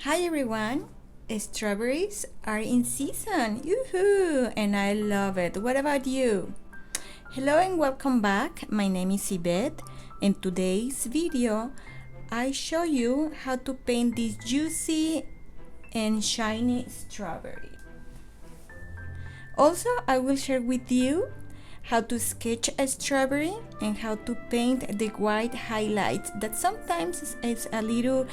Hi everyone! Strawberries are in season! Yoo-hoo! And I love it. What about you? Hello and welcome back. My name is Yvette. In today's video, I show you how to paint this juicy and shiny strawberry. Also, I will share with you how to sketch a strawberry and how to paint the white highlights that sometimes is a little,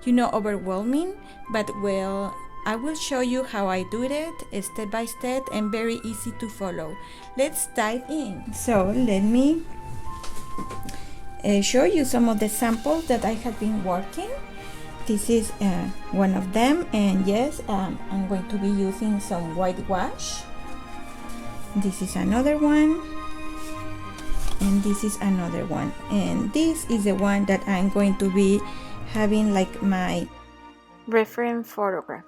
overwhelming, but well, I will show you how I do it step by step and very easy to follow. Let's dive in. So let me show you some of the samples that I have been working. This is one of them, and yes, I'm going to be using some whitewash. This is another one, and this is another one, and this is the one that I'm going to be having like my reference photograph.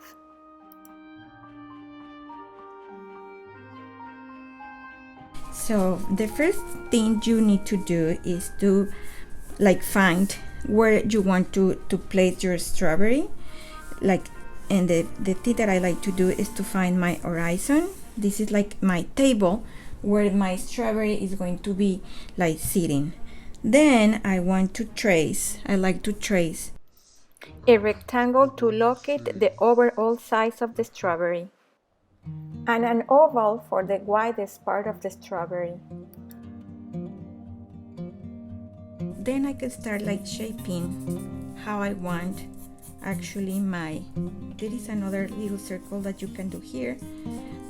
So the first thing you need to do is to find where you want to place your strawberry, and the thing that I like to do is to find my horizon. This is like my table where my strawberry is going to be like sitting. Then I like to trace a rectangle to locate the overall size of the strawberry and an oval for the widest part of the strawberry. Then I can start shaping how I want actually there is another little circle that you can do here,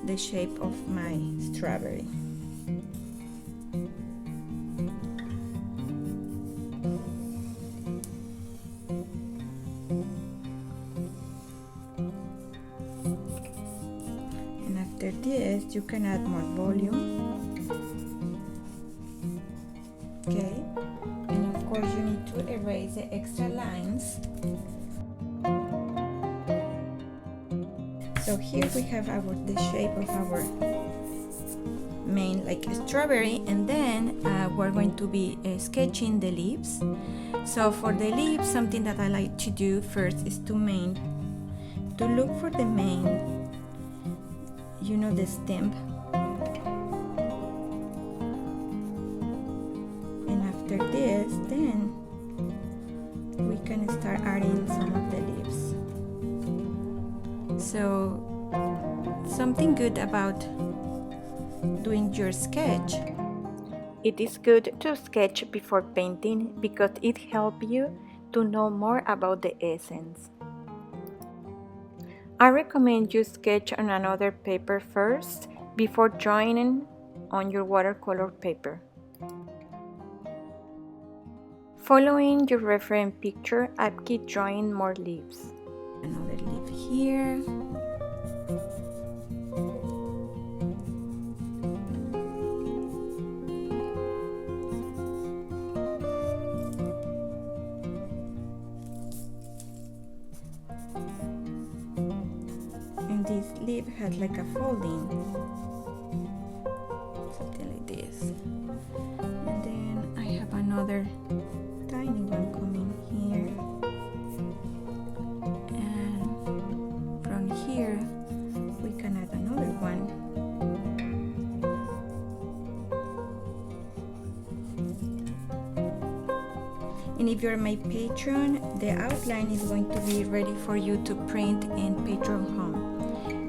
the shape of my strawberry. And after this, you can add more volume. Okay, and of course you need to erase the extra lines. So here we have the shape of our main strawberry, and then we're going to be sketching the leaves. So for the leaves, something that I like to do first is to look for the main, the stem. And after this, then we can start adding some of the leaves. So something good about doing your sketch, it is good to sketch before painting because it helps you to know more about the essence. I recommend you sketch on another paper first before drawing on your watercolor paper. Following your reference picture, I keep drawing more leaves. Another leaf here. And this leaf has like a folding, something like this. And then I have another tiny one coming here. Here we can add another one. And if you're my patron, the outline is going to be ready for you to print in Patron Home.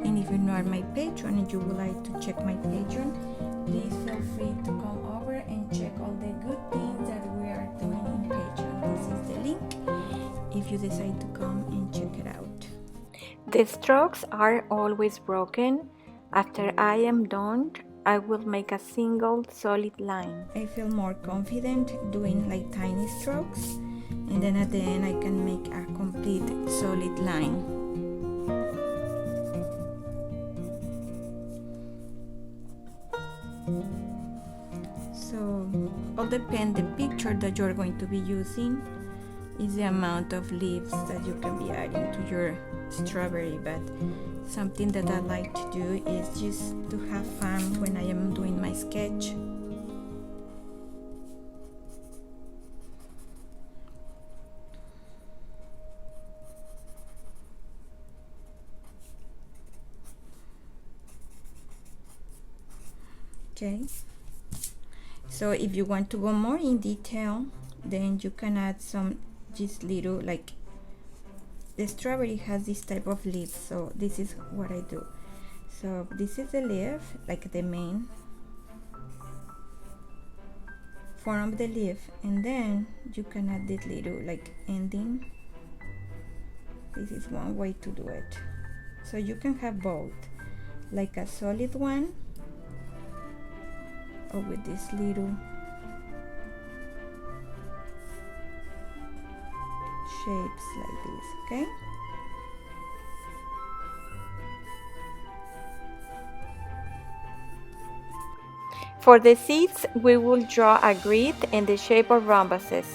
And if you're not my patron and you would like to check my Patron, please feel free to come over and check all the good things that we are doing in Patron. This is the link if you decide to come and check it out. The strokes are always broken. After I am done, I will make a single solid line. I feel more confident doing tiny strokes, and then at the end I can make a complete solid line. So all depends the picture that you're going to be using is the amount of leaves that you can be adding to your strawberry, but something that I like to do is just to have fun when I am doing my sketch. Okay, so if you want to go more in detail, then you can add some just little, like the strawberry has this type of leaf, so this is what I do. So this is the leaf, like the main form of the leaf, and then you can add this little like ending. This is one way to do it. So you can have both, like a solid one or with this little shapes like this, okay? For the seeds, we will draw a grid in the shape of rhombuses.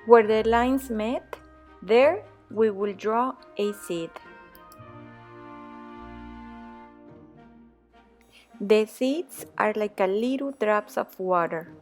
Where the lines met, there we will draw a seed. The seeds are like a little drops of water.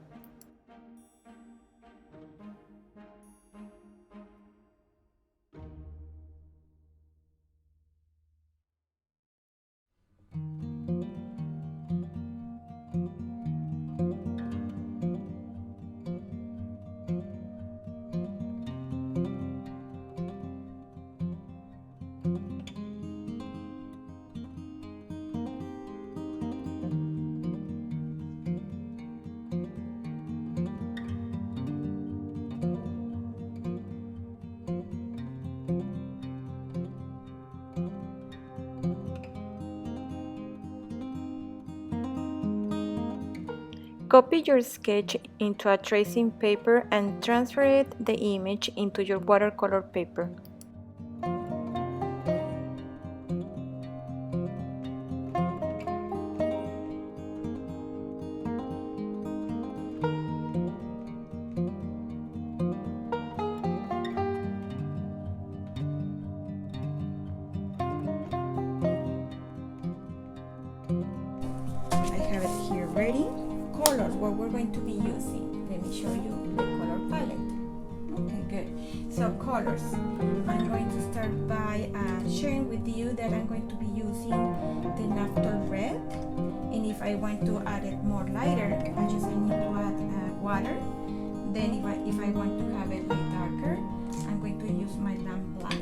Copy your sketch into a tracing paper and transfer the image into your watercolor paper. I have it here ready. Colors, what we're going to be using. Let me show you the color palette. Okay, good. So colors, I'm going to start by sharing with you that I'm going to be using the naphtol red, and if I want to add it more lighter, I just need to add water. Then if I want to have it like darker, I'm going to use my lamp black.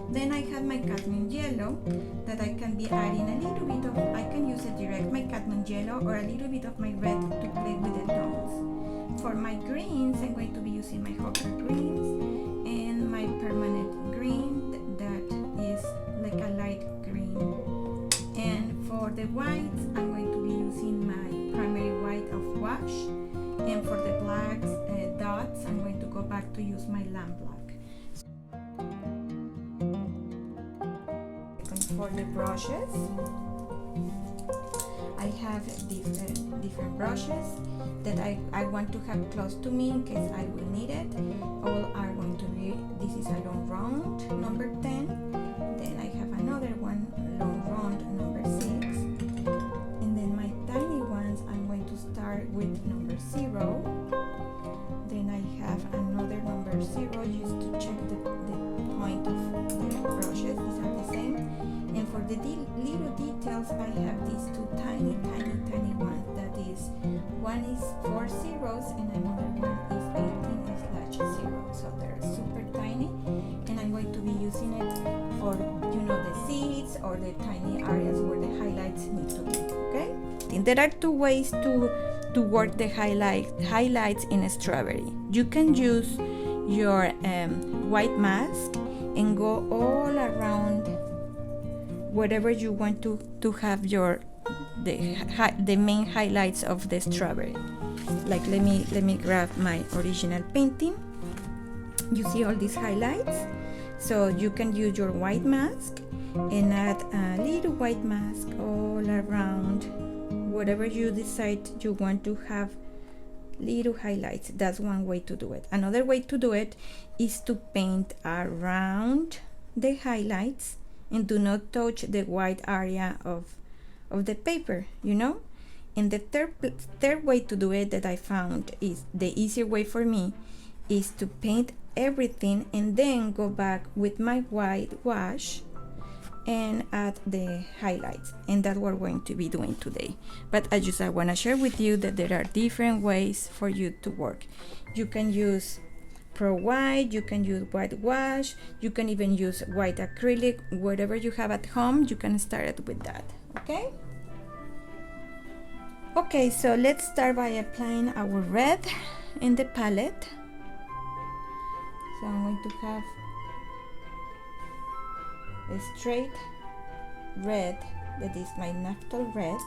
Then I have my cadmium yellow that I can be adding a little bit of, I can use it direct, my cadmium yellow, or a little bit of my red to play with the tones. For my greens, I'm going to be using my Hopper greens and my permanent green that is like a light green. And for the whites, I'm going to be using my primary white of wash. And for the blacks, dots, I'm going to go back to use my lamp black. For the brushes, I have different brushes that I want to have close to me in case I will need it. All are going to be, this is a long round, number 10. Then I have another one, long round, number 6. And then my tiny ones, I'm going to start with number 0. Then I have another number 0 just to check the point of the brushes. These are the same. And for the little details, I have these two tiny ones. That is, one is 4 zeros and another one is 18/0. So they're super tiny, and I'm going to be using it for, you know, the seeds or the tiny areas where the highlights need to be. Okay. And there are two ways to work the highlights in a strawberry. You can use your white mask and go all around whatever you want to have the main highlights of the strawberry. Like let me grab my original painting. You see all these highlights, so you can use your white mask and add a little white mask all around whatever you decide you want to have little highlights. That's one way to do it. Another way to do it is to paint around the highlights and do not touch the white area of the paper, you know. And the third way to do it that I found is the easier way for me is to paint everything and then go back with my white wash and add the highlights, and that's what we're going to be doing today. But I want to share with you that there are different ways for you to work. You can use Pro White, you can use white wash, you can even use white acrylic. Whatever you have at home, you can start with that. Okay, so let's start by applying our red in the palette. So I'm going to have a straight red, that is my naphtha red,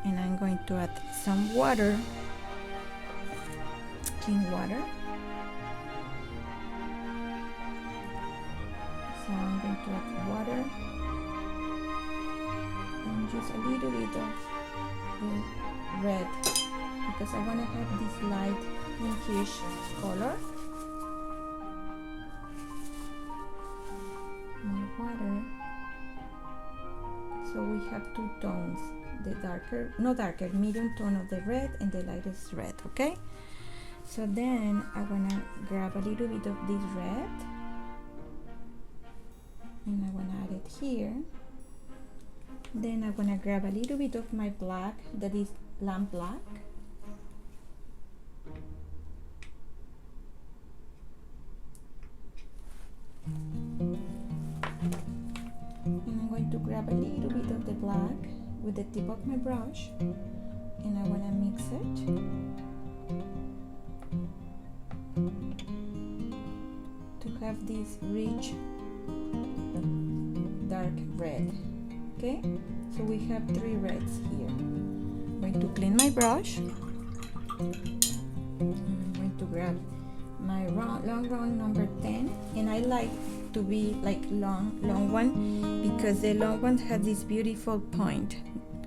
and I'm going to add some water, clean water. So I'm going to add water and just a little bit of red because I want to have this light pinkish color. More water. So we have two tones, the medium tone of the red and the lightest red, okay? So then I want to grab a little bit of this red and I want to add it here. Then I'm going to grab a little bit of my black, that is lamp black. And I'm going to grab a little bit of the black with the tip of my brush and I want to mix it. To have this rich dark red. Okay, so we have three reds here. I'm going to clean my brush. I'm going to grab my long round number 10, and I like to be like long one because the long one has this beautiful point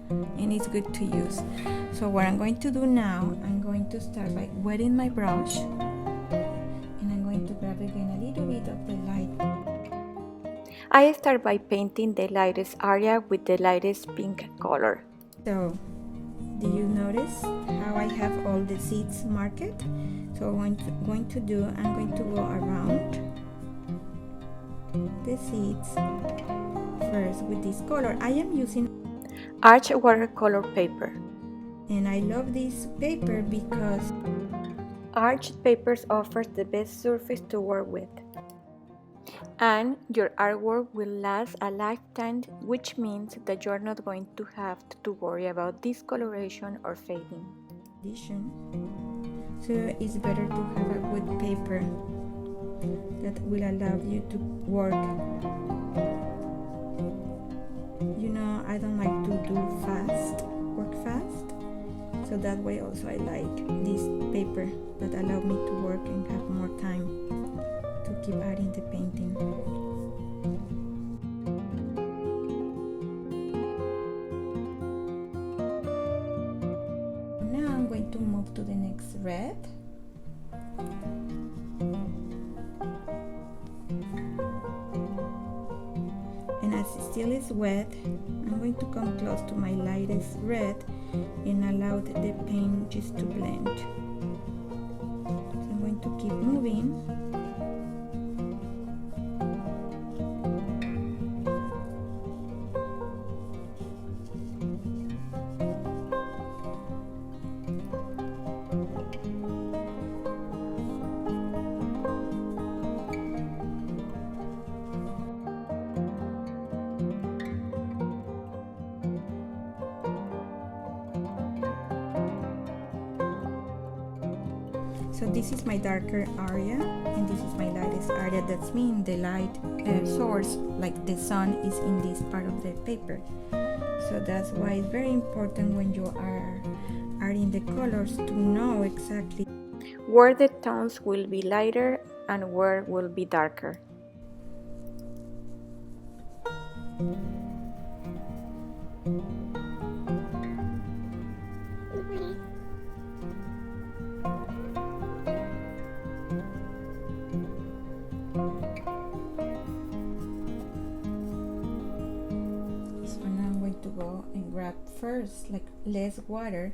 and it's good to use. So what I'm going to do now, I'm going to start by wetting my brush and I'm going to grab again a little bit of the light. I start by painting the lightest area with the lightest pink color. So, do you notice how I have all the seeds marked? So what I'm going to do, I'm going to go around the seeds first with this color. I am using Arch watercolor paper. And I love this paper because Arch papers offers the best surface to work with. And your artwork will last a lifetime, which means that you're not going to have to worry about discoloration or fading. So it's better to have a good paper that will allow you to work. You know, I don't like to work fast. So that way also I like this paper that allow me to work and have more time to keep adding the painting. Now I'm going to move to the next red. And as it still is wet, I'm going to come close to my lightest red and allow the paint just to blend. So I'm going to keep moving. So this is my darker area and this is my lightest area. That means the light source, like the sun, is in this part of the paper. So that's why it's very important when you are adding the colors to know exactly where the tones will be lighter and where will be darker. first like less water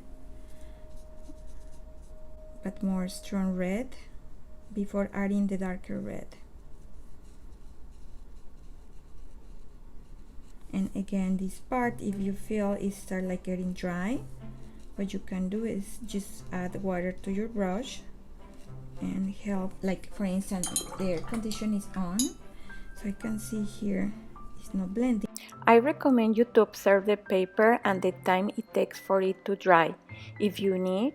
but more strong red before adding the darker red. And again, this part, if you feel it start like getting dry, what you can do is just add water to your brush and help, like for instance the air condition is on, so I can see here it's not blending. I recommend you to observe the paper and the time it takes for it to dry. If you need,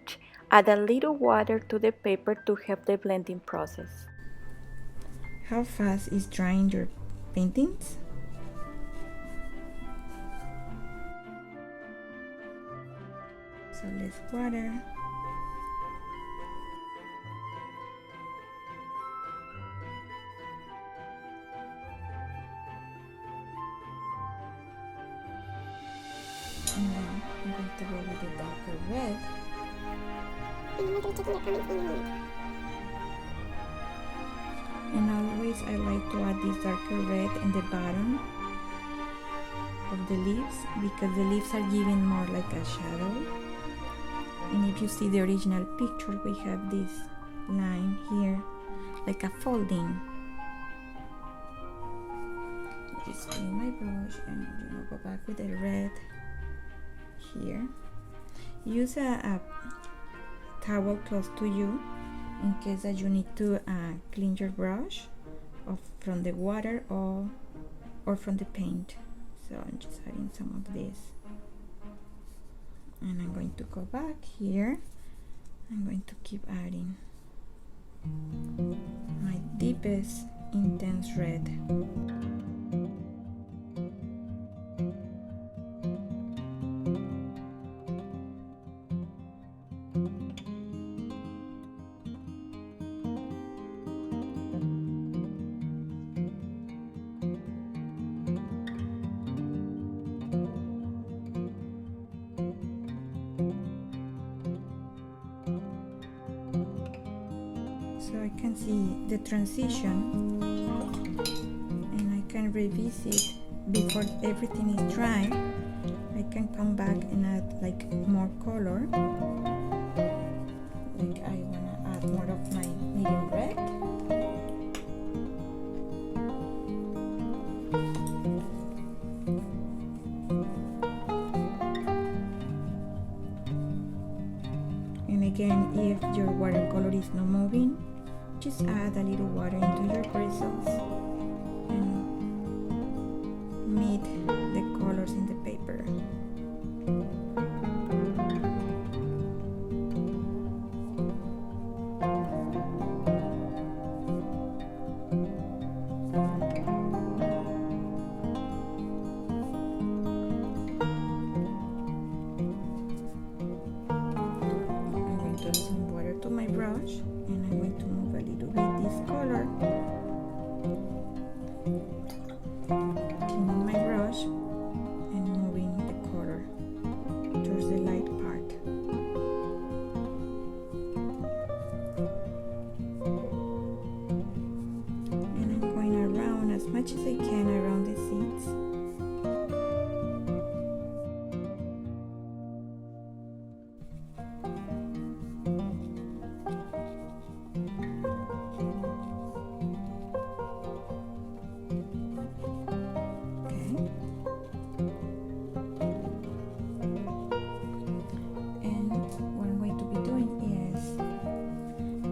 add a little water to the paper to help the blending process. How fast is drying your paintings? So less water. And then I'm going to go with the darker red. And always I like to add this darker red in the bottom of the leaves because the leaves are giving more like a shadow. And if you see the original picture, we have this line here like a folding. Just clean my brush and go back with the red here. Use a towel close to you in case that you need to clean your brush from the water or from the paint. So I'm just adding some of this, and I'm going to go back here. I'm going to keep adding my deepest intense red. So I can see the transition, and I can revisit before everything is dry. I can come back and add like more color. Like I wanna add more of my medium red. And again, if your watercolor is not moving, just add a little water into your bristles and meet the colors in the paper. I'm going to add some water to my brush, and I'm going to move a little bit this color. Cleaning my brush and moving the color towards the light part. And I'm going around as much as I can around the seeds.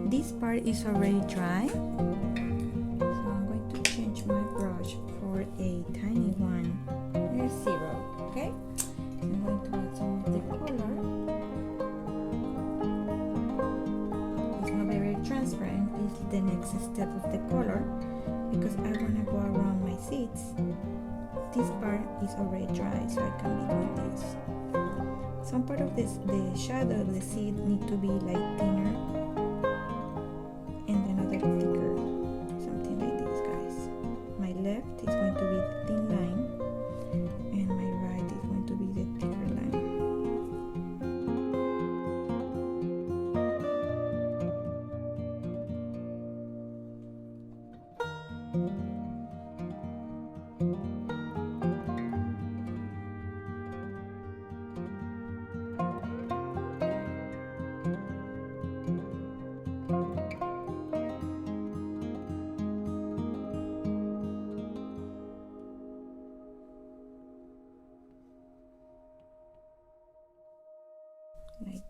This part is already dry, so I'm going to change my brush for a tiny one. There's 0, okay? I'm going to add some of the color. It's not very transparent, it's the next step of the color because I want to go around my seeds. This part is already dry, so I can be doing this. Some part of the shadow of the seed need to be like thinner, and another thicker, something like this, guys. My left is going to be the thin line, and my right is going to be the thicker line.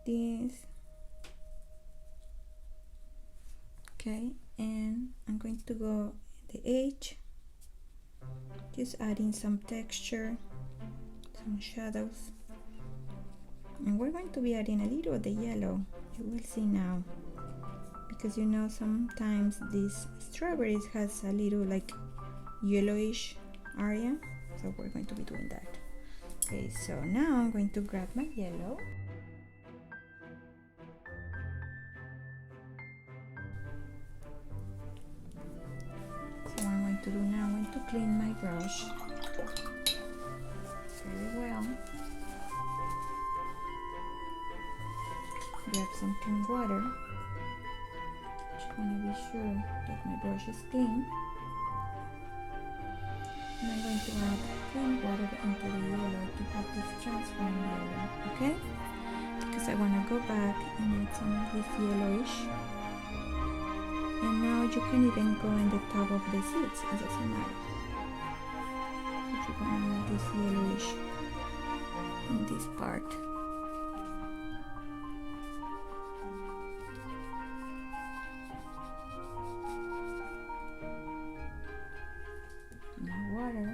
this. Okay, and I'm going to go the edge, just adding some texture, some shadows, and we're going to be adding a little of the yellow. You will see now, because you know sometimes these strawberries has a little like yellowish area, so we're going to be doing that. Okay, so now I'm going to grab my yellow. So what I'm going to do now, I'm going to clean my brush very well. Grab some clean water. Just want to be sure that my brush is clean. And I'm going to add clean water into the yellow to have this transparent yellow, okay? Because I want to go back and add some of this yellowish. And now you can even go in the top of the seeds, it doesn't matter. But you're going to add this yellowish in this part. Water.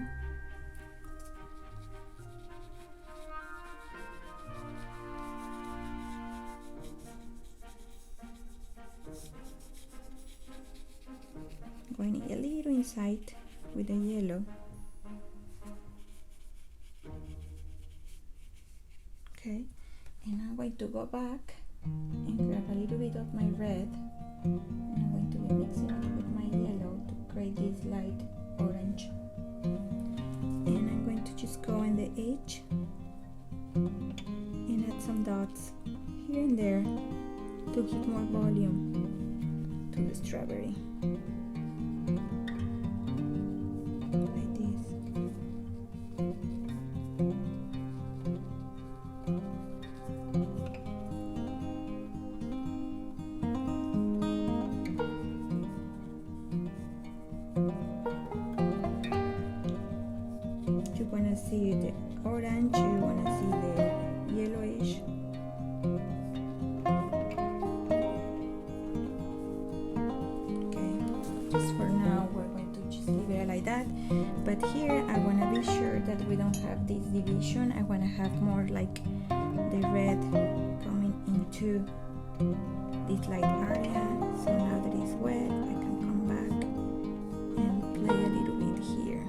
Going a little inside with the yellow. Okay, and I'm going to go back and grab a little bit of my red, and I'm going to be mixing it with my yellow to create this light orange. And I'm going to just go on the edge and add some dots here and there to give more volume to the strawberry. Like this. You want to see the orange, you want to see the yellowish. Okay, just for now we're going to just leave it like that. But here I want to be sure that we don't have this division. I want to have more like the red coming into this light area. So now that it's wet, I can come back and play a little bit here.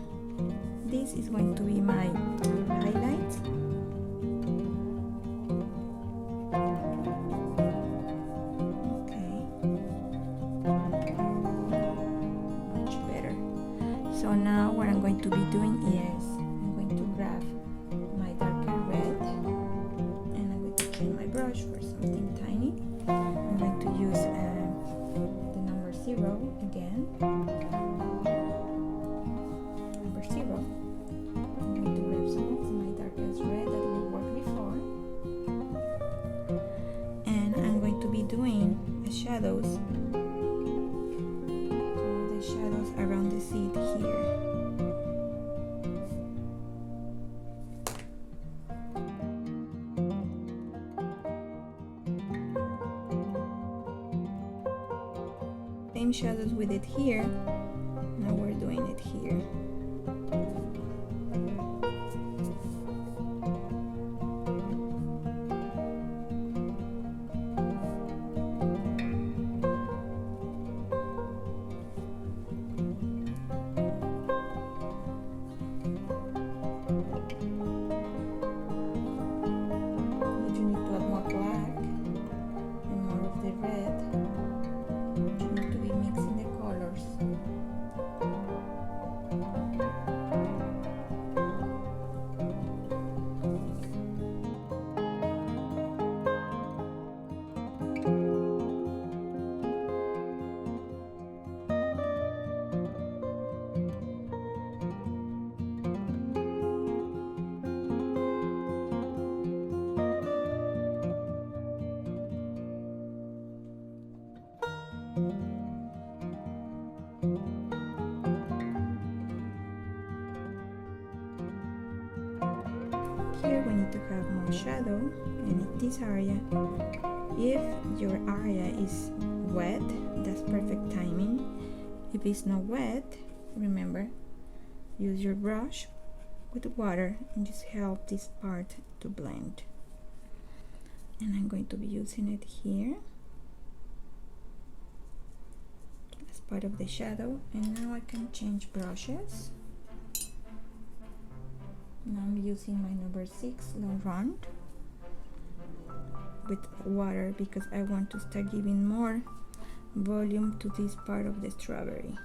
This is going to be my highlights. Okay. Much better. So now what I'm going to be doing is I'm going to grab my darker red and I'm going to change my brush for something tiny. I'm going to use the number 0 again. Number 0. I'm going to grab some of my darkest red that we worked before. And I'm going to be doing the shadows. So the shadows around the seed here. Same shadows with it here. Now we're doing it here. You need to add more black and more of the red. You need to be mixing the colors. here we need to have more shadow, and in this area, if your area is wet, that's perfect timing. If it's not wet, remember, use your brush with water and just help this part to blend. And I'm going to be using it here as part of the shadow. And now I can change brushes. Now I'm using my number 6 long round with water because I want to start giving more volume to this part of the strawberry.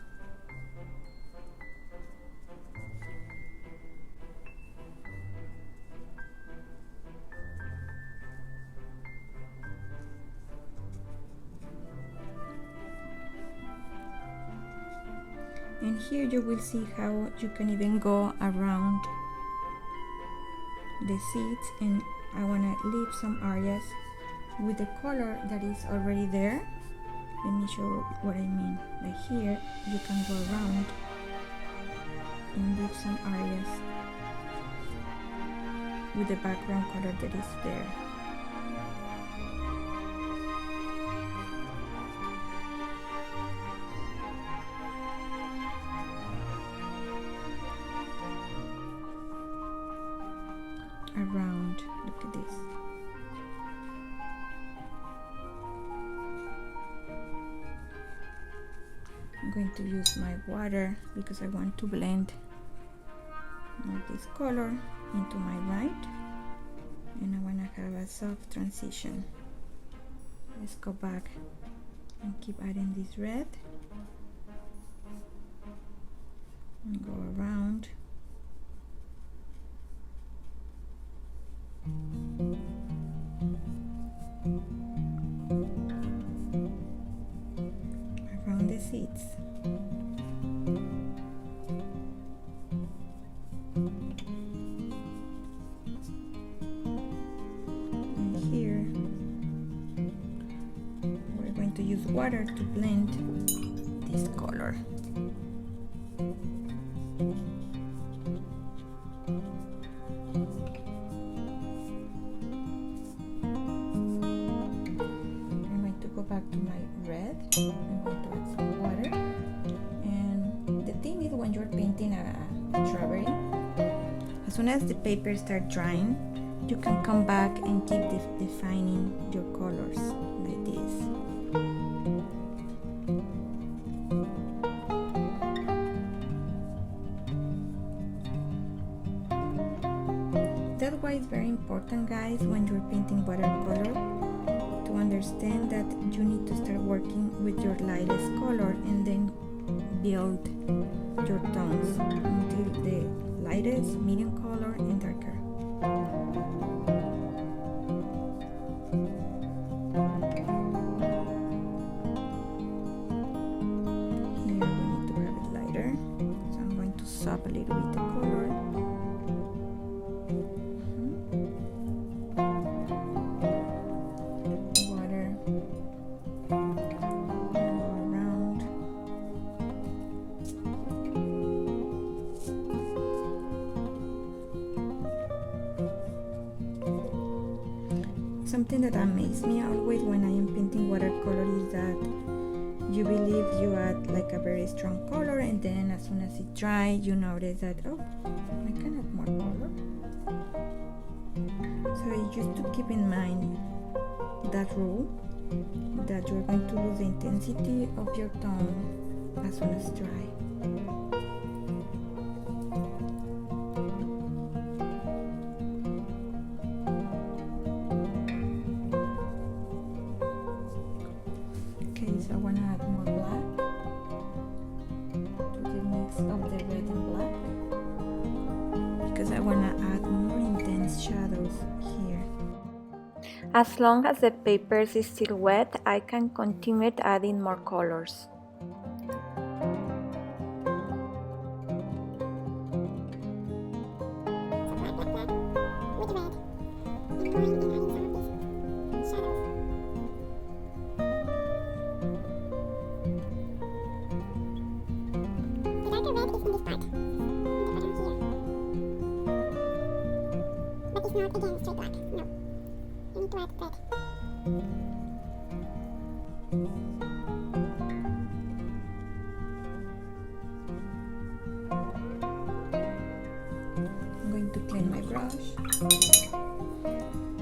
And here you will see how you can even go around the seeds, and I want to leave some areas with the color that is already there. Let me show you what I mean. Like here, you can go around and leave some areas with the background color that is there. Around, look at this. I'm going to use my water because I want to blend more this color into my white, and I want to have a soft transition. Let's go back and keep adding this red and go around. Around the seeds. And here we're going to use water to blend this color. Back to my red. I'm going to add some water. And the thing is, when you're painting a strawberry, as soon as the paper starts drying, you can come back and keep defining your colors like this. That's why it's very important, guys, when you're painting watercolor, to understand that you need to start working with your lightest color and then build your tones until the lightest, medium color, and darker. Here we need to have it lighter, so I'm going to sop a little bit the color. Something that amazes me always when I am painting watercolor is that you believe you add like a very strong color, and then as soon as it dries, you notice that, oh, I can add more color. So just to keep in mind that rule, that you're going to lose the intensity of your tone as soon as dry. So I want to add more black to the mix of the red and black because I want to add more intense shadows here. As long as the paper is still wet, I can continue adding more colors. is not again straight black. No. You need to add red. I'm going to clean my brush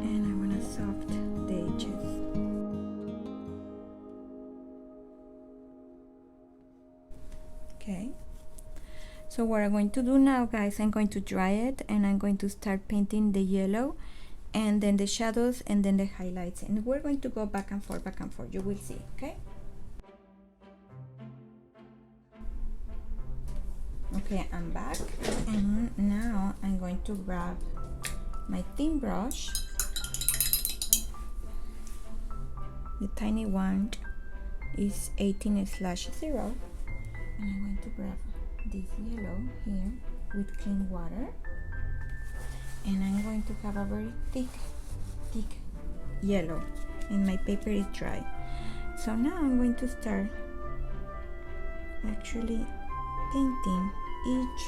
and I want to soft the edges. Okay. So what I'm going to do now, guys, I'm going to dry it and I'm going to start painting the yellow and then the shadows and then the highlights, and we're going to go back and forth, you will see. Okay. Okay, I'm back, and now I'm going to grab my thin brush, the tiny one is 18/0, and I'm going to grab this yellow here with clean water, and I'm going to have a very thick yellow, and my paper is dry. So now I'm going to start actually painting each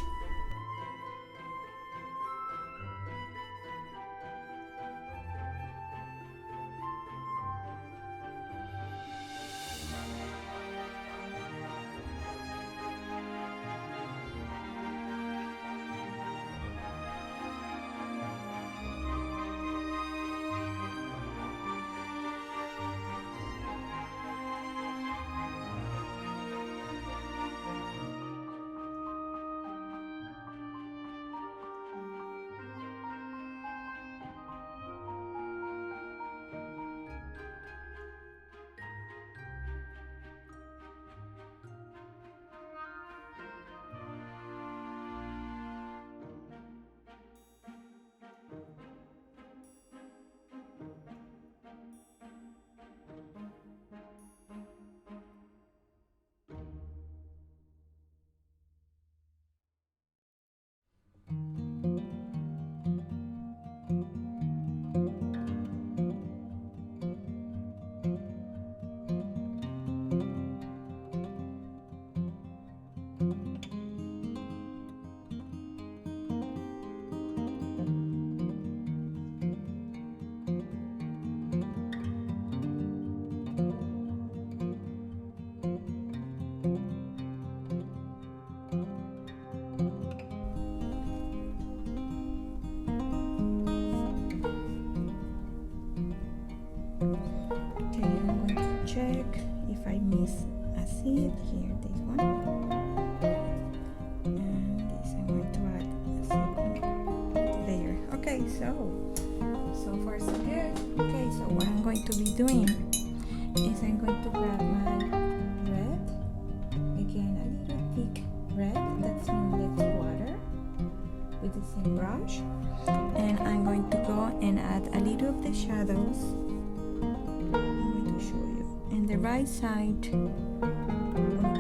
check if I miss a seed here, this one, and this I'm going to add a second layer. Okay, so far so good. Okay, so what I'm going to be doing is I'm going to grab my red, again a little thick red that's in less water with the same brush, and I'm going to go and add a little of the shadows. And the right side of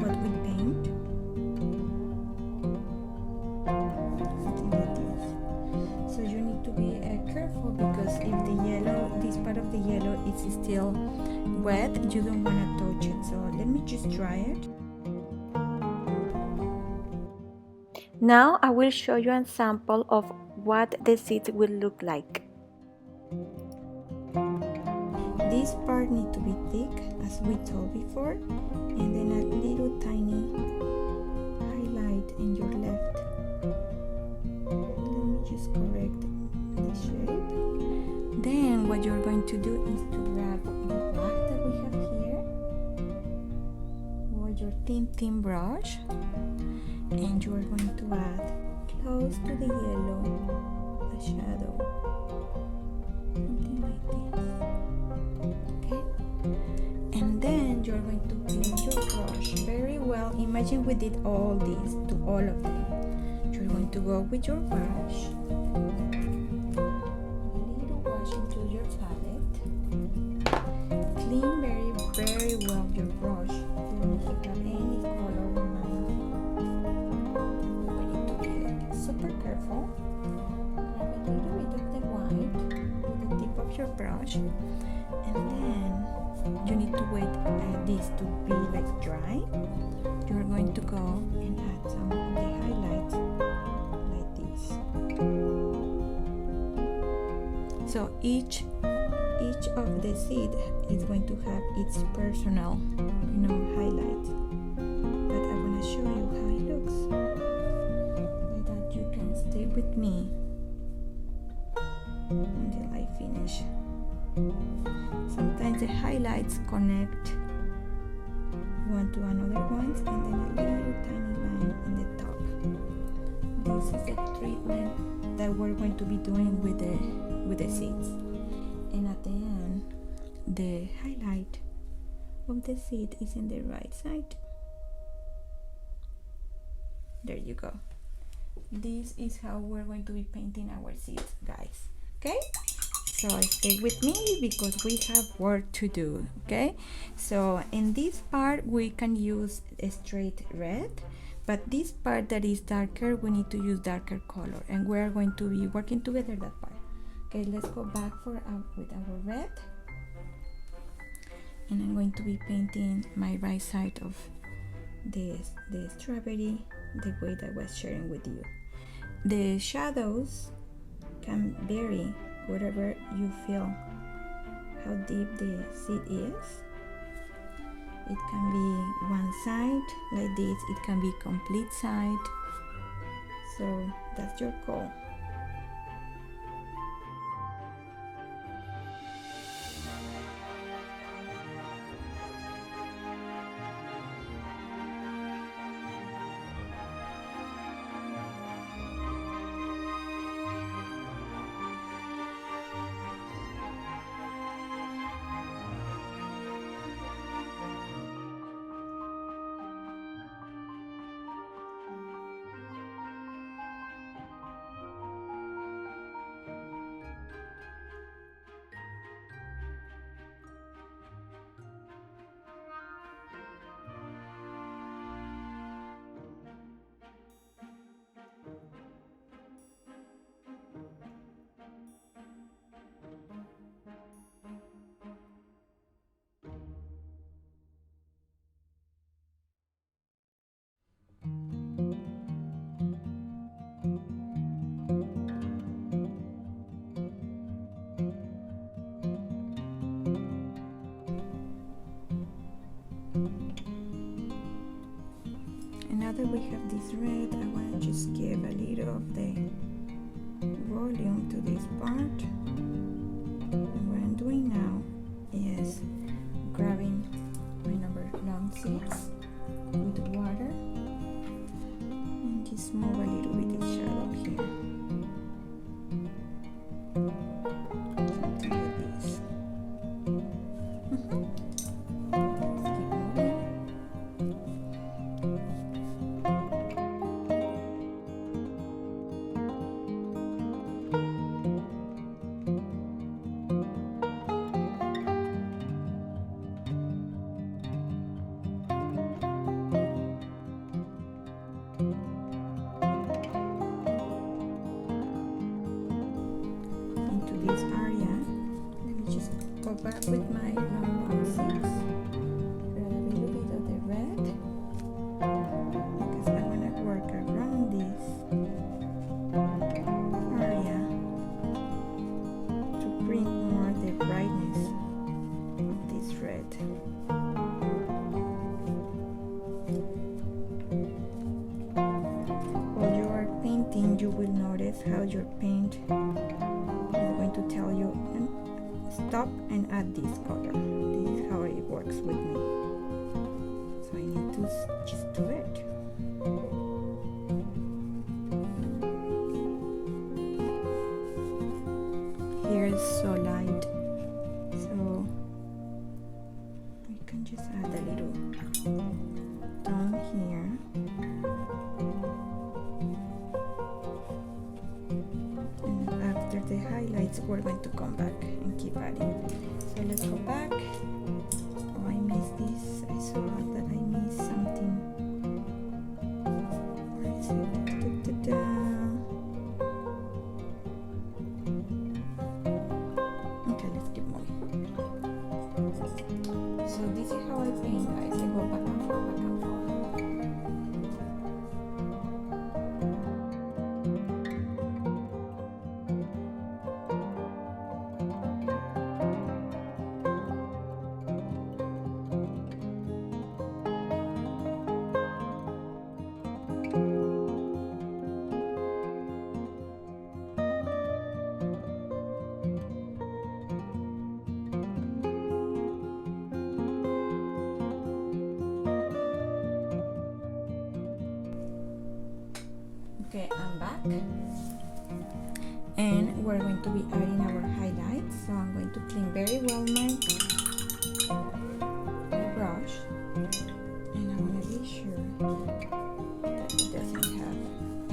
what we paint, something like this. So you need to be careful, because if the yellow, this part of the yellow is still wet, you don't want to touch it. So let me just dry it. Now I will show you a sample of what the seeds will look like. This part needs to be thick, as we told before, and then a little tiny highlight in your left. Let me just correct the shape. Then what you're going to do is to grab the black that we have here, or your thin brush, and you are going to add close to the yellow a shadow, something like this. And then you're going to clean your brush very well. Imagine we did all this to all of them. You're going to go with your brush, a little wash into your palette, clean very well your brush. You don't need to have any color in mind. We need to be super careful. Grab a little bit of the white with the tip of your brush, and then you need to wait this to be like dry. You're going to go and add some of the highlights like this. So each of the seed is going to have its personal, highlight. But I want to show you how it looks, so that you can stay with me until I finish. Sometimes the highlights connect one to another ones, and then a little tiny line in the top. This is the treatment that we're going to be doing with the seeds. And at the end, the highlight of the seed is in the right side. There you go. This is how we're going to be painting our seeds, guys. Okay? So stay with me because we have work to do. Okay? So in this part, we can use a straight red. But this part that is darker, we need to use darker color. And we are going to be working together that part. Okay, let's go back with our red, and I'm going to be painting my right side of the strawberry the way that I was sharing with you. The shadows can vary whatever you feel how deep the seed is. It can be one side like this, it can be complete side, so that's your goal. Now that we have this red, I want to just give a little of the volume to this part. And what I'm doing now is grabbing my number long seeds with water and just move a little bit the shadow here. Something like this. This area, let me just go back with my long seeds, grab a little bit of the red because I want to work around this area to bring more the brightness of this red. While you are painting, you will notice how your paint to tell you stop and add this color. This is how it works with me. So I need to just do it. Here is so light, so we can just add a little down here. The highlights, we're going to come back and keep adding. So let's go back. Oh, I missed this. I saw that I missed something. Where is it? Okay, let's keep moving. So this is how I paint, guys. I go back and forth, back and forth. Okay, I'm back. And we're going to be adding our highlights. So I'm going to clean very well my brush. And I want to be sure that it doesn't have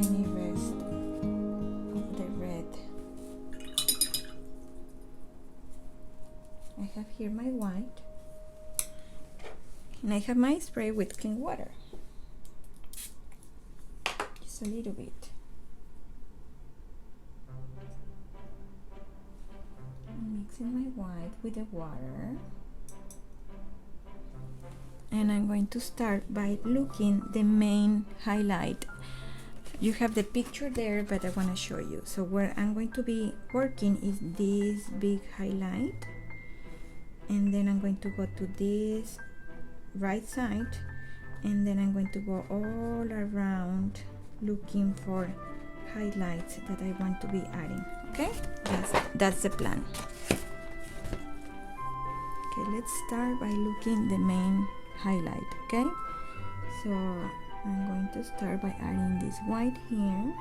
any rest of the red. I have here my white. And I have my spray with clean water. Just a little bit. I'm mixing my white with the water. And I'm going to start by looking the main highlight. You have the picture there, but I want to show you. So where I'm going to be working is this big highlight. And then I'm going to go to this right side, and then I'm going to go all around looking for highlights that I want to be adding. Okay, that's the plan. Okay, let's start by looking the main highlight. Okay, so I'm going to start by adding this white here.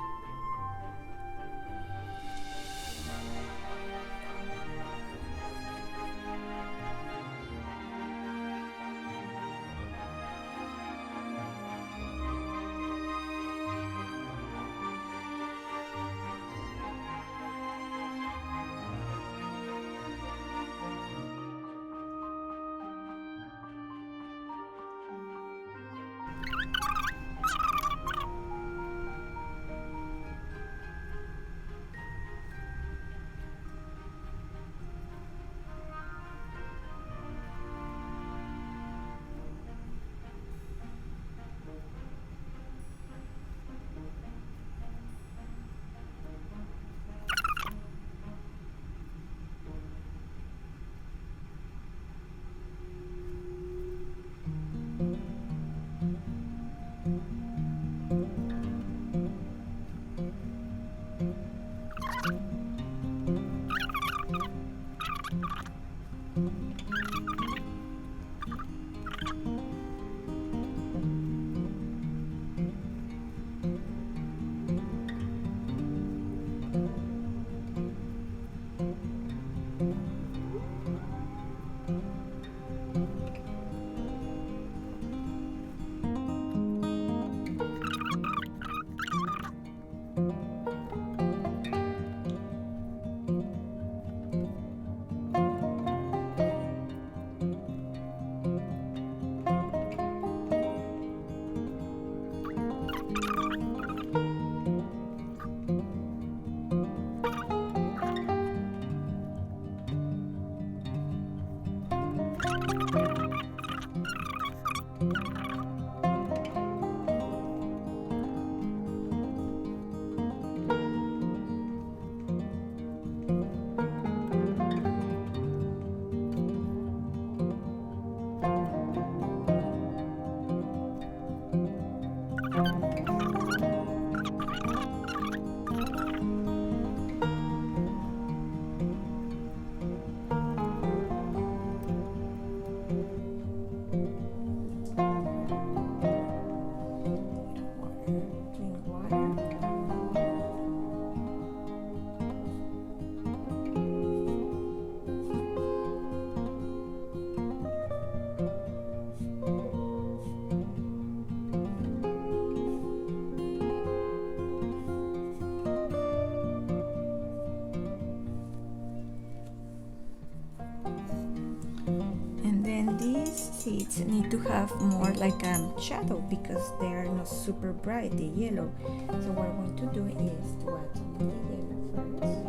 Seeds need to have more like a shadow because they are not super bright, the yellow. So what I'm going to do is to add some of the yellow first.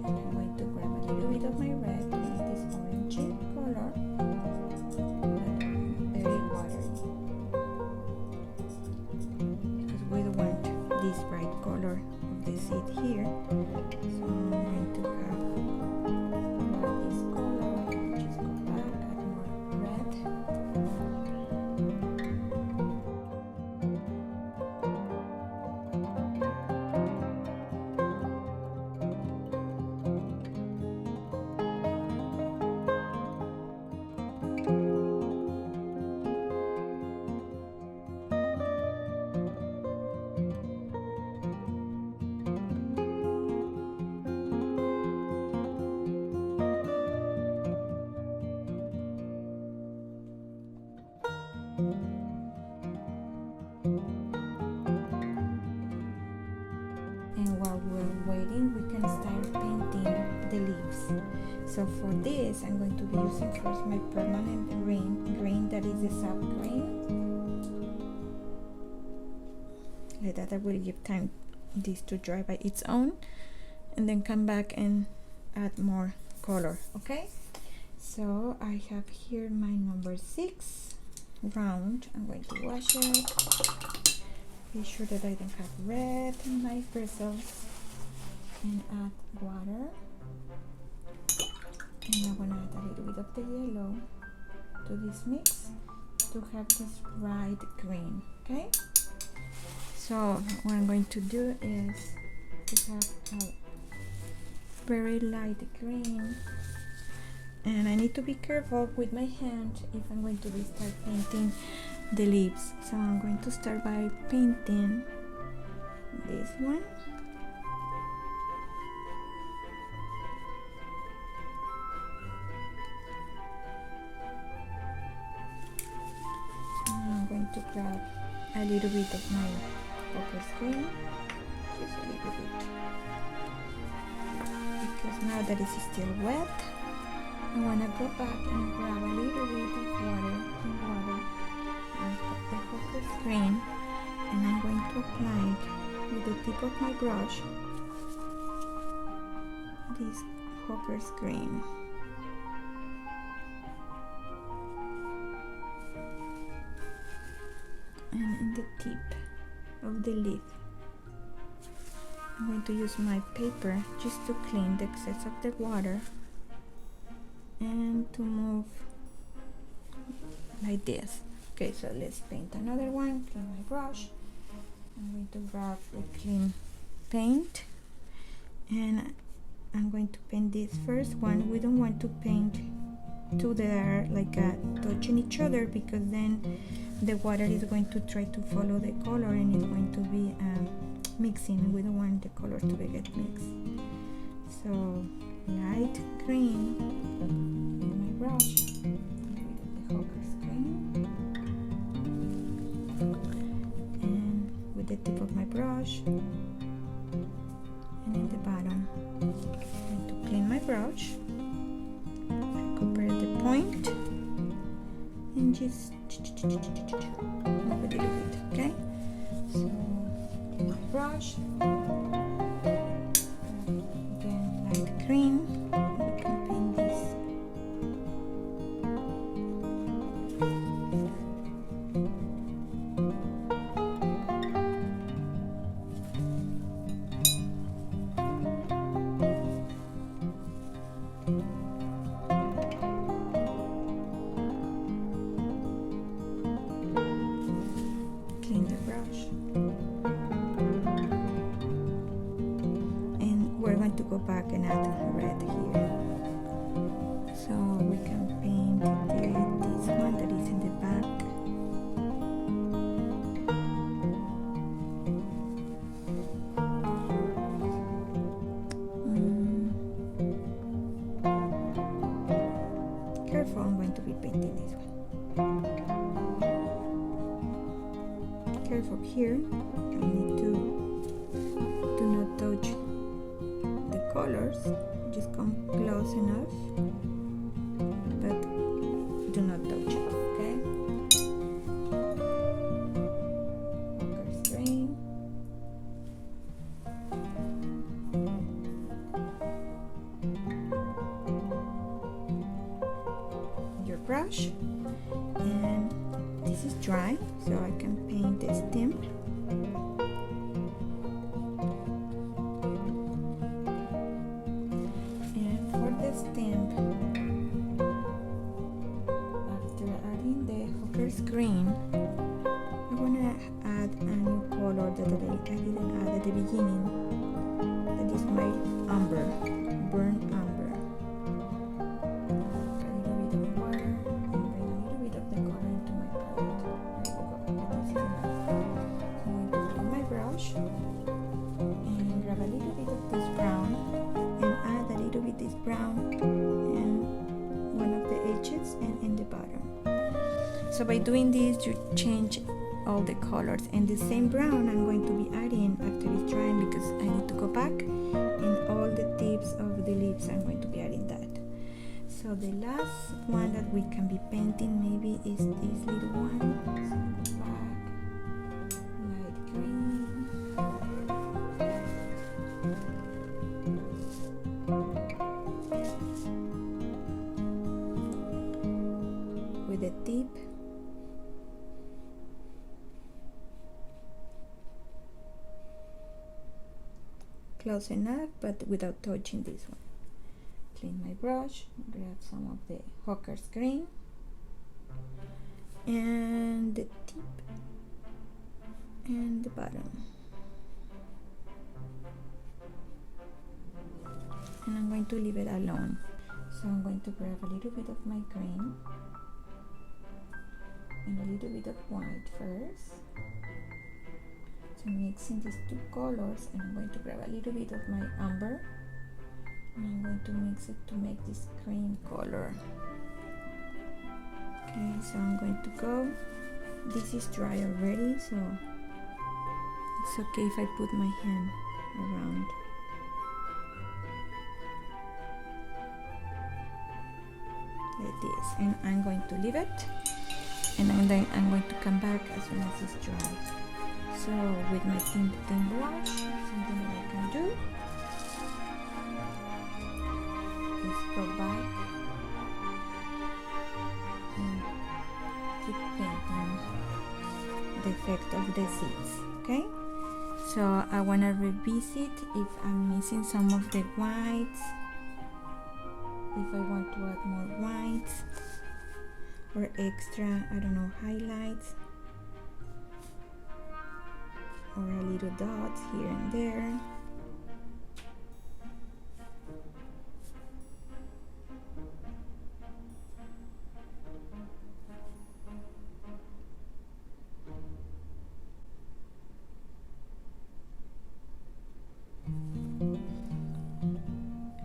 And I'm going to grab a little bit of my red to make this orangey color, but very watery. Because we don't want this bright color of the seed here. So I'm going to have this color. And while we're waiting, we can start painting the leaves. So for this, I'm going to be using first my permanent green that is the soft green. That will give time this to dry by its own, and then come back and add more color. Okay, so I have here my number 6 round. I'm going to wash it, be sure that I don't have red in my bristles, and add water, and I'm gonna add a little bit of the yellow to this mix to have this bright green. Okay, so what I'm going to do is to have a very light green, and I need to be careful with my hand if I'm going to start painting the leaves. So I'm going to start by painting this one, and I'm going to grab a little bit of my focus green, just a little bit, because now that it's still wet, I want to go back and grab a little bit of water and the focus green, and I'm going to apply it with the tip of my brush, this focus green. And in the tip of the leaf, I'm going to use my paper just to clean the excess of the water and to move like this. Okay, so let's paint another one. Clean my brush. I'm going to grab the clean paint, and I'm going to paint this first one. We don't want to paint two that are like touching each other, because then the water is going to try to follow the color and it's going to be mixing. We don't want the colors to get mixed. So light green with my brush, the focus green, and with the tip of my brush, and in the bottom, I'm going to clean my brush, compare the point, and just move a little bit. Okay, so my brush, again light green, we can paint this. Clean the brush, and we're going to go back and add red here, so we can paint this one that is in the back. Careful, I'm going to be painting this one. Careful here, I need to do not touch the colors, just come close enough, but do not touch it, okay? Focus green, your brush, and this is dry, so I can paint the stem. And for the stem, after adding the focus green, I'm gonna add a new color that I didn't add at the beginning. That is my umber, burnt umber. A little bit of water and bring a little bit of the color into my palette. There you go. This is enough. I'm going to clean my brush and grab a little bit of this brown and add a little bit this brown in one of the edges and in the bottom. So by doing this, you change all the colors. And the same brown I'm going to be adding after it's drying, because I need to go back and all the tips of the leaves I'm going to be adding that. So the last one that we can be painting maybe is this little one. So go back, light green. With the tip. Close enough, but without touching this one. Clean my brush, grab some of the Hawker's green and the tip and the bottom. And I'm going to leave it alone. So I'm going to grab a little bit of my green and a little bit of white first. So I'm mixing these two colors, and I'm going to grab a little bit of my umber and I'm going to mix it to make this cream color. Okay, so I'm going to go. This is dry already, so it's okay if I put my hand around. Like this, and I'm going to leave it, and then I'm going to come back as soon as it's dry. So with my thin brush, something that I can do is go back and keep painting the effect of the seeds. Okay, so I want to revisit if I'm missing some of the whites, if I want to add more whites or extra, I don't know, highlights or a little dots here and there.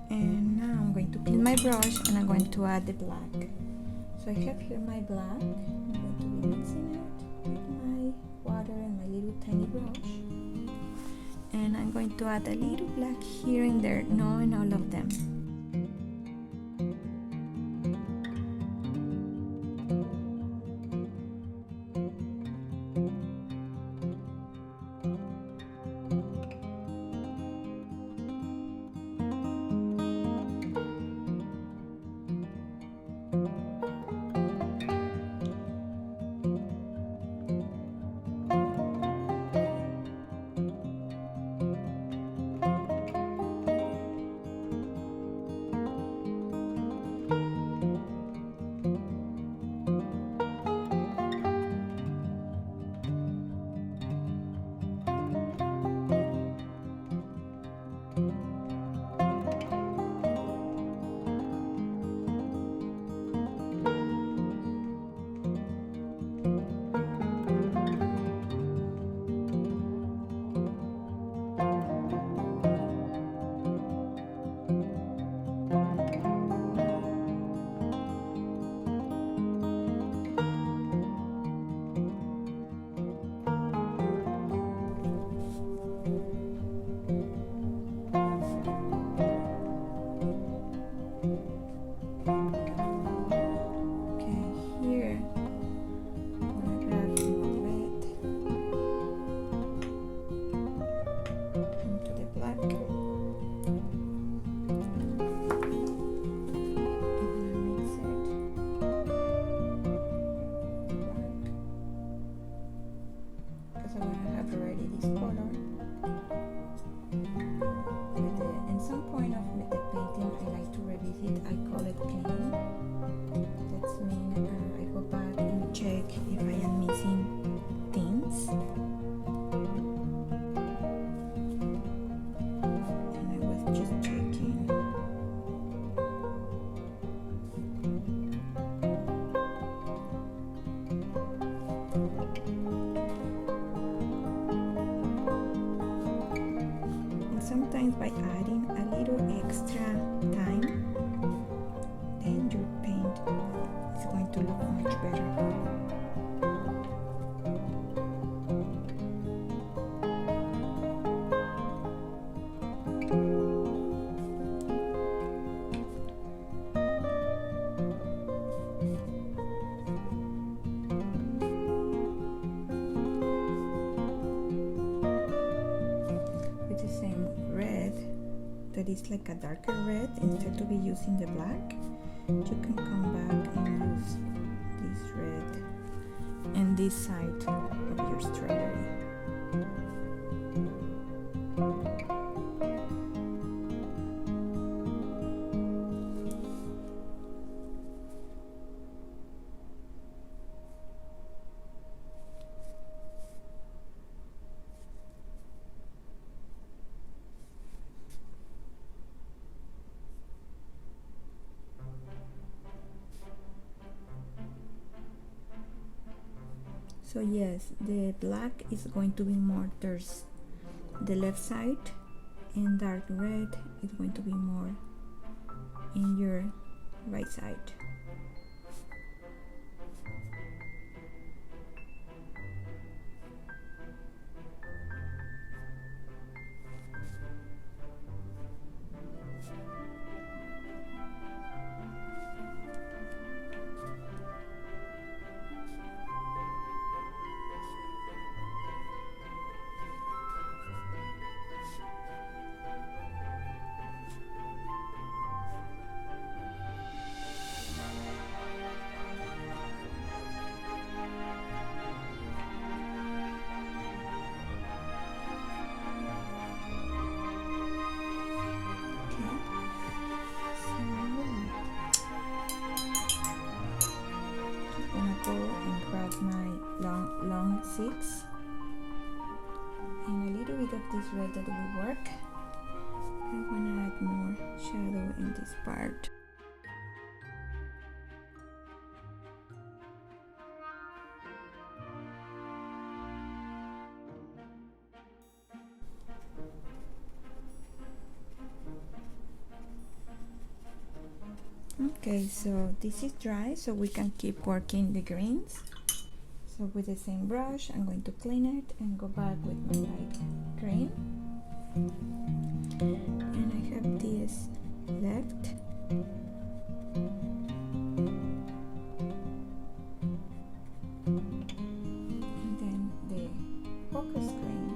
And now I'm going to clean my brush and I'm going to add the black. So I have here my black. I'm going to be mixing it with my water and my little tiny brush, and I'm going to add a little black here and there, not in all of them. Sometimes by adding a little extra time, then your paint is going to look much better. that is like a darker red, instead of using the black, you can come back and use this red and this side of your strawberry. So yes, the black is going to be more towards the left side, and dark red is going to be more in your right side. Long 6 and a little bit of this red that will work. I want to add more shadow in this part. Okay, so this is dry, so we can keep working the greens. So with the same brush, I'm going to clean it and go back with my light green. And I have this left. And then the focus green.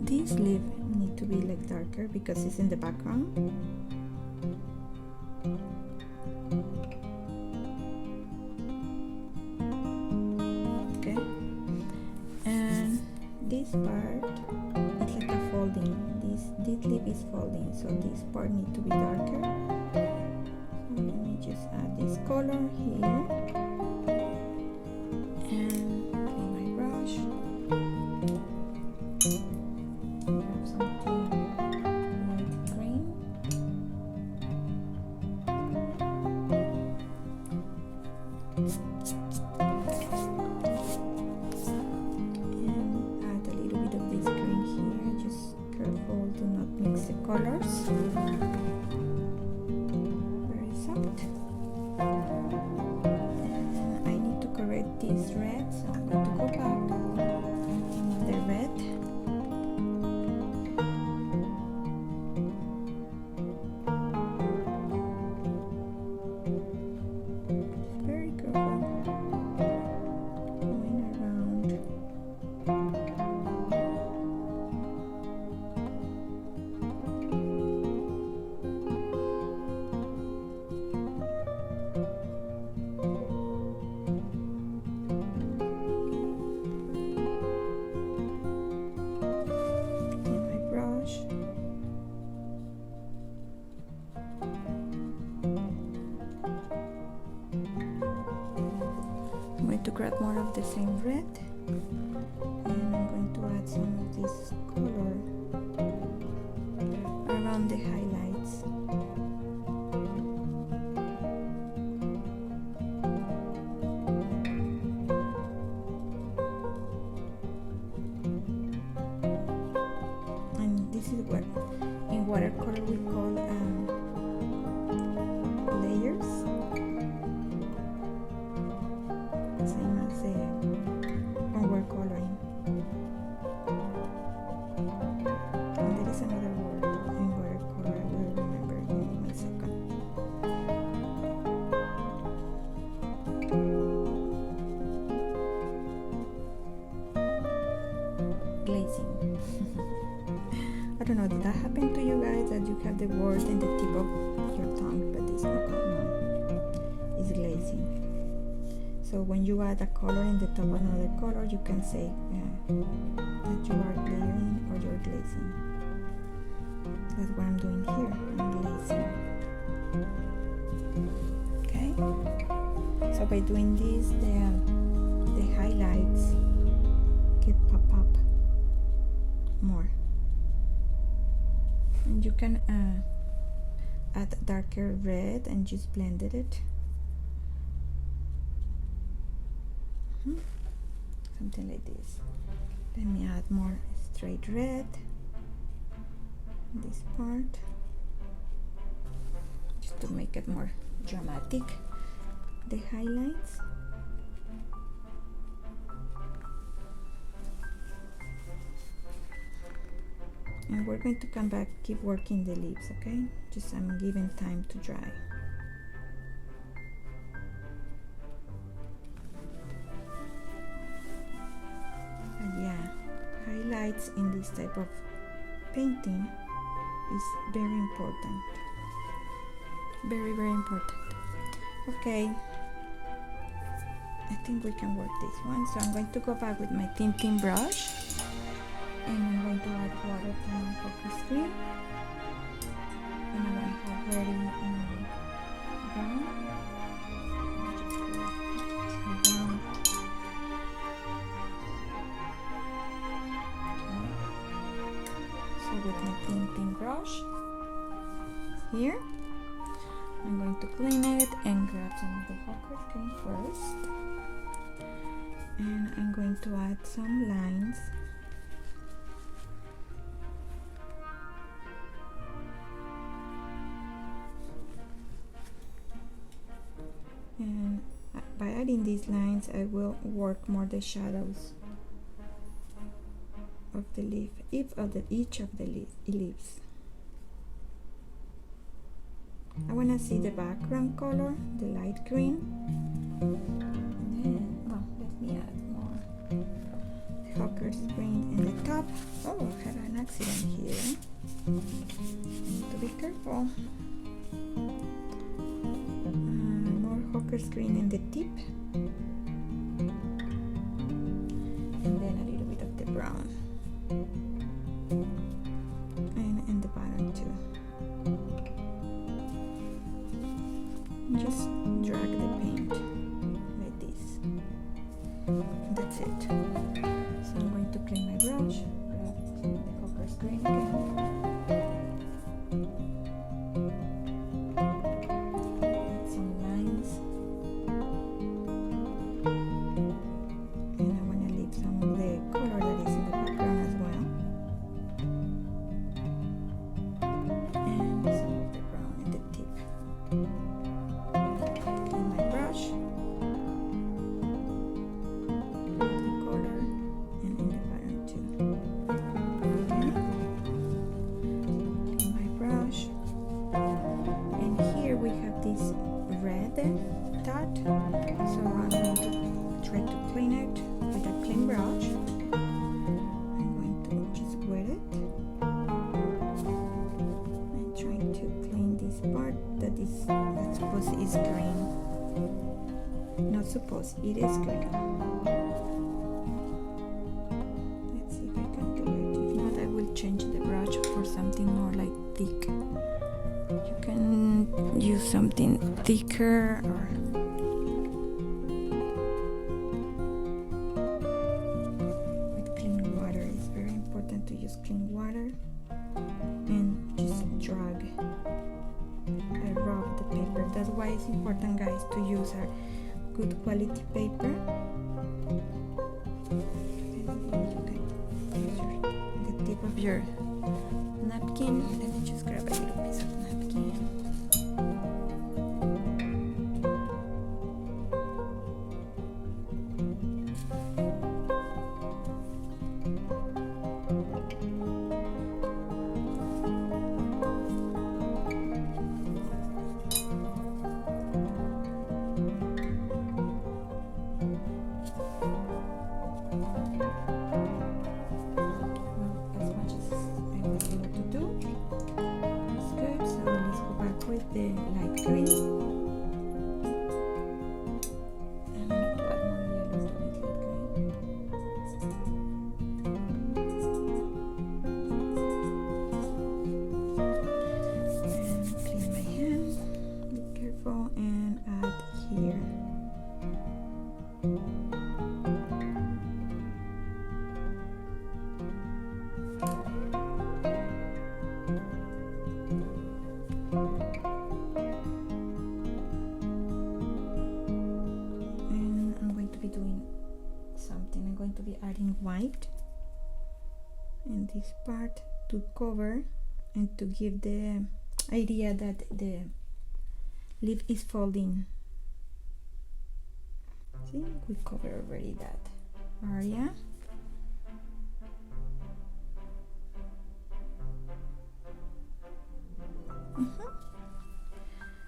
This leaf need to be like darker because it's in the background. Part it's like a folding. This leaf is folding, so this part need to be darker. So let me just add this color here and clean my brush. Grab something light green. Colors. Very soft. And I need to correct this red, so I'm going to go back the red. Very good. Going around. To grab more of the same red, and I'm going to add some of this color around the highlights. And this is what in watercolor we call layers. Same as homework coloring. And there is another word in watercolor I will remember in a second. So when you add a color in the top of another color, you can say that you are layering or you're glazing. That's what I'm doing here. I'm glazing. Okay. So by doing this, the highlights get pop up more, and you can add darker red and just blended it. Something like this. Let me add more straight red in this part, just to make it more dramatic, the highlights. And we're going to come back, keep working the leaves, okay? Just I'm giving time to dry. And yeah, highlights in this type of painting is very important. Very, very important. Okay, I think we can work this one. So I'm going to go back with my tinting brush, and I'm going to add water to my focus screen, and I'm going to have ready my brown. So with my tinting brush here, I'm going to clean it and grab some of the focus screen first, and I'm going to add some lines. And by adding these lines, I will work more the shadows of the leaf, each of the leaves. I want to see the background color, the light green. And then, let me add more Hawker's green in the top. Oh, I had an accident here. Need to be careful. Hawker's green in the tip, and then a little bit of the brown, and in the bottom too. Just drag the paint like this. That's it. So I'm going to clean my brush, grab the Hawker's green again. Dot. So I'm going to try to clean it with a clean brush. I'm going to just wet it and trying to clean this part that's supposed is green. Not supposed, it is green. Let's see if I can do it. If not, I will change the brush for something more like thick. You can use something thicker or with clean water. It's very important to use clean water and just drag and rub the paper. That's why it's important, guys, to use a good quality paper. And you can use the tip of your napkin. Let me just grab a little piece of napkin. Adding white in this part to cover and to give the idea that the leaf is folding. See, we covered already that area.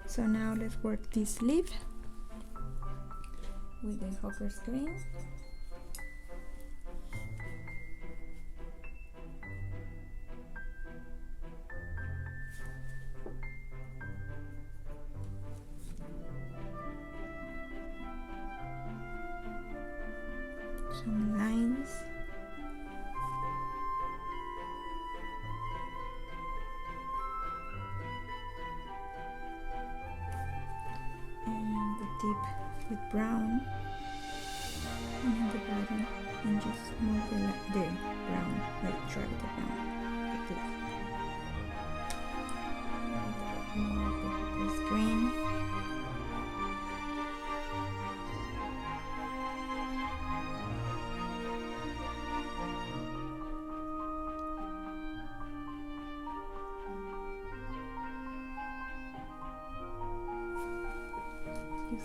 So now let's work this leaf with the Hawker's green. Some lines. And the tip with brown, and then the bottom, and just move the brown, like drag the brown like this. This green.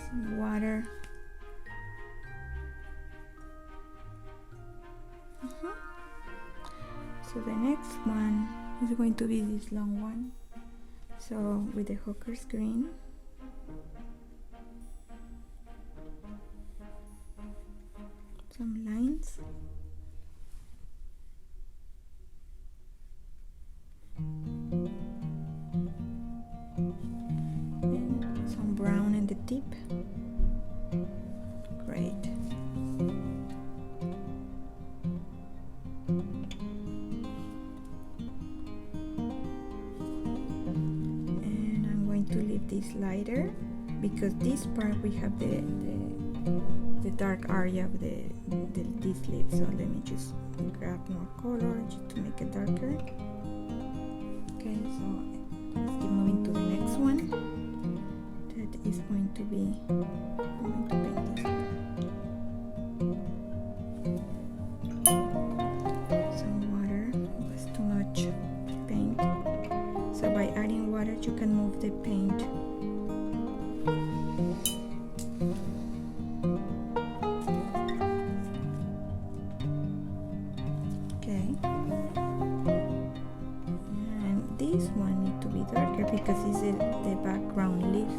Some water. So the next one is going to be this long one. So with the Hawker's green, some lines. And some brown in the tip. Great. And I'm going to leave this lighter because this part we have the dark area of this leaf. So let me just grab more color just to make it darker. Okay, so let's keep moving to the next one. That is going to be, I'm going to paint this one. Some water, it was too much paint. So by adding water you can move the paint. Okay. And this one needs to be darker because it's the background leaf.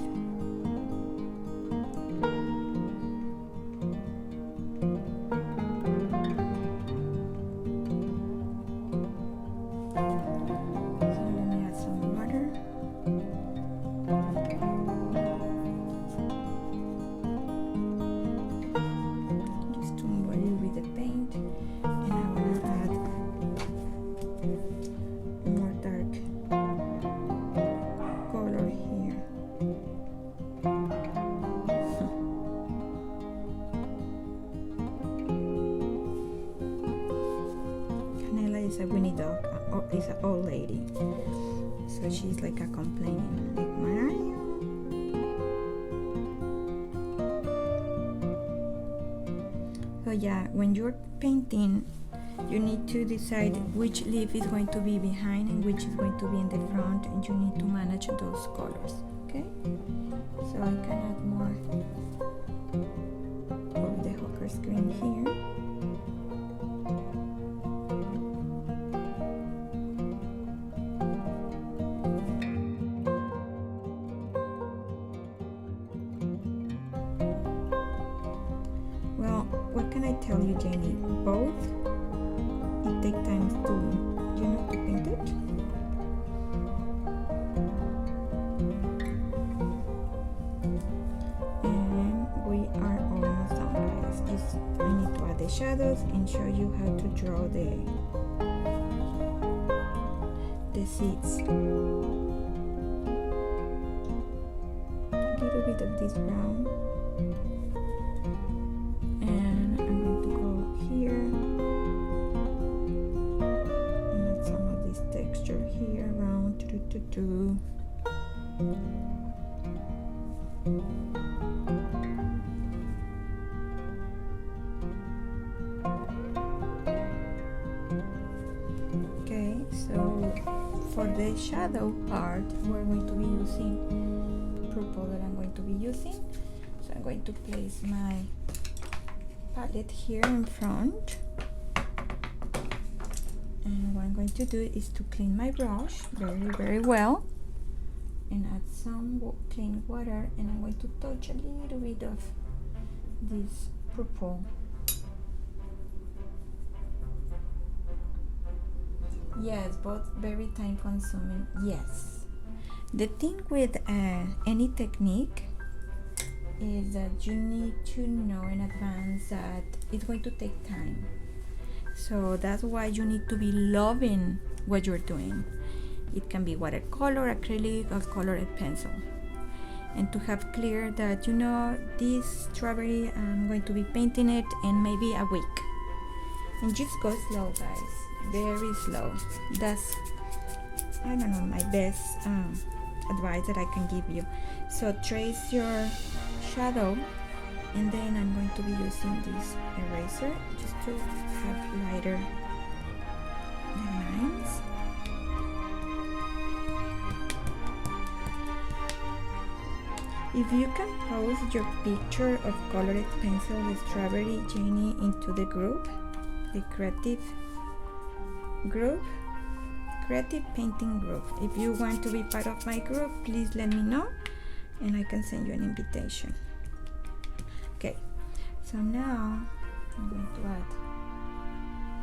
Winnie dog is an old lady, so she's like a complaining, like, where are you? So yeah, when you're painting, you need to decide which leaf is going to be behind and which is going to be in the front, and you need to manage those colors. Okay, so I can add more of the Hawker's green here. Tell you, Jenny, both it takes time to paint it. And we are almost done, guys. I need to add the shadows and show you how to draw the seeds. A little bit of this brown. for the shadow part, we're going to be using purple that I'm going to be using. So I'm going to place my palette here in front. And what I'm going to do is to clean my brush very well and add some clean water, and I'm going to touch a little bit of this purple. Yes, both very time consuming. Yes. The thing with any technique is that you need to know in advance that it's going to take time. So that's why you need to be loving what you're doing. It can be watercolor, acrylic, or colored pencil. And to have clear that, you know, this strawberry, I'm going to be painting it in maybe a week. And just go slow, guys. Very slow. That's, I don't know, my best advice that I can give you. So trace your shadow, and then I'm going to be using this eraser just to have lighter lines. If you can post your picture of colored pencil with strawberry Jeanne into the group, the creative painting group. If you want to be part of my group, please let me know and I can send you an invitation. Okay, so now I'm going to add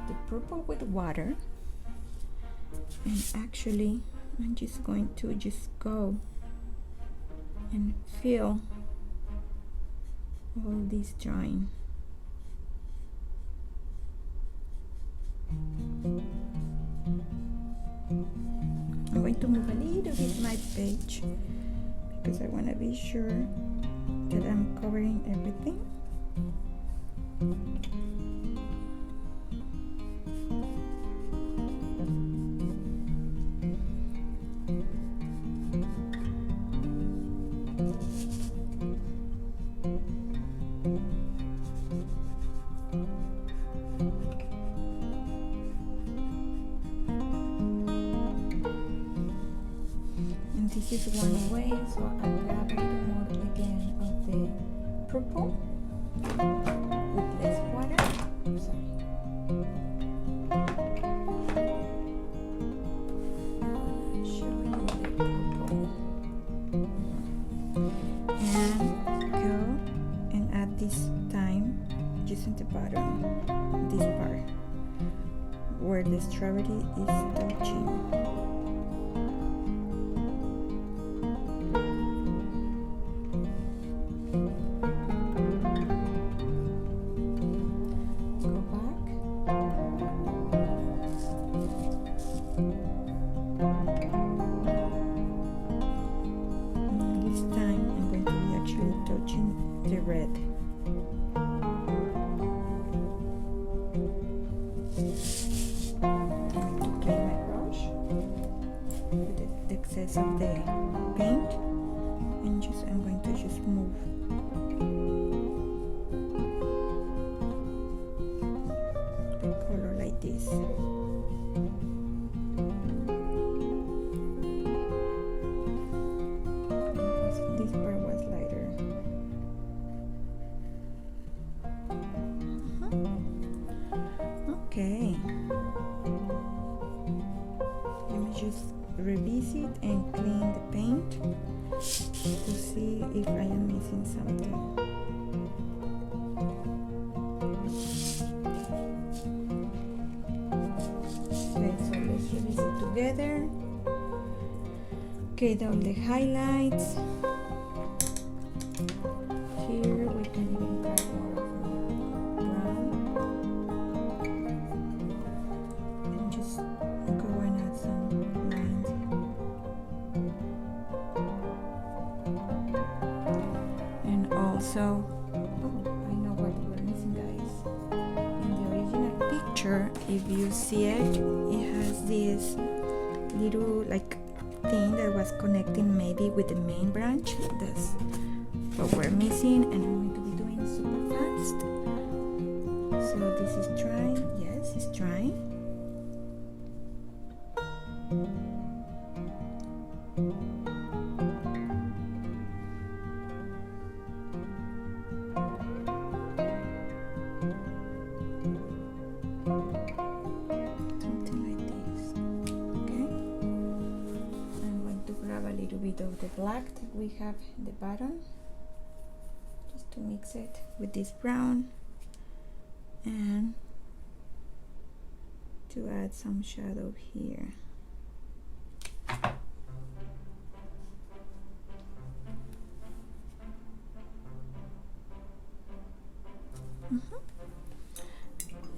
the purple with water, and actually I'm just going to go and fill all this drawing. I'm going to move a little bit my page because I want to be sure that I'm covering everything. This is one way, so I'll grab a little more again of the purple with less water. Sorry. Show you the purple. And go and add this time just at the bottom, this part where the strawberry is touching. Of the paint, and I'm going to just move the color like this. This part was lighter. Okay, let me just revisit and clean the paint to see if I am missing something. Okay, so let's revisit together. Okay, down the highlights. Here we can even add more of the brown. And just go and add some lines. And also, I know what we're missing, guys. In the original picture, if you see it, it has this little like thing that was connecting maybe with the main branch. That's what we're missing, and I'm going to be doing super fast. So this is dry. Yes, it's dry. the black that we have at the bottom, just to mix it with this brown and to add some shadow here.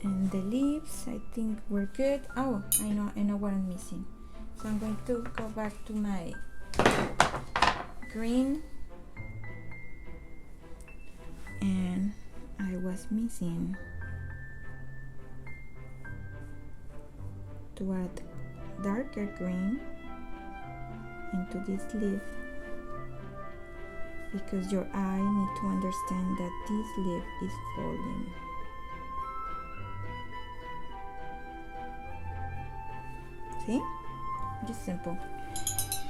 And the leaves, I think we're good. Oh, I know what I'm missing. So I'm going to go back to my green, and I was missing to add darker green into this leaf, because your eye need to understand that this leaf is falling. See? Just simple.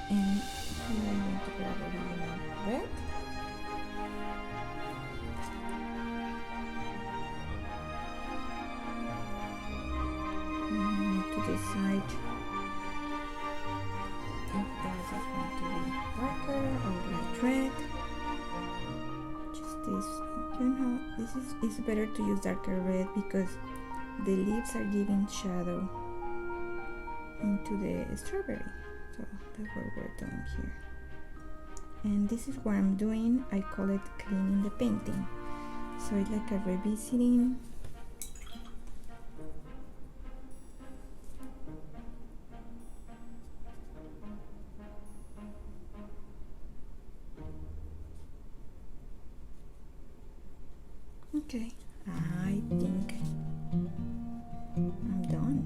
And here I'm going to grab a little red. And I need to decide if that is going to be darker or light red. Just this, this is better to use darker red because the leaves are giving shadow into the strawberry. So that's what we're doing here. And this is what I'm doing. I call it cleaning the painting. So it's like a revisiting. Okay, I think I'm done.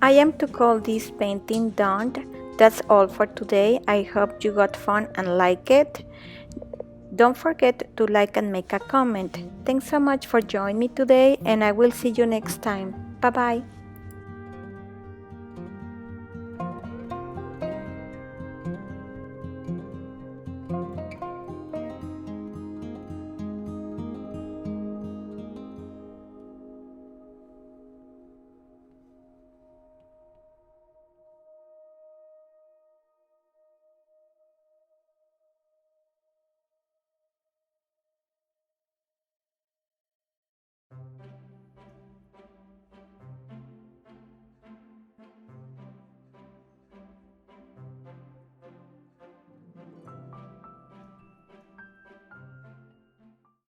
I am to call this painting done. That's all for today. I hope you got fun and like it. Don't forget to like and make a comment. Thanks so much for joining me today, and I will see you next time. Bye bye.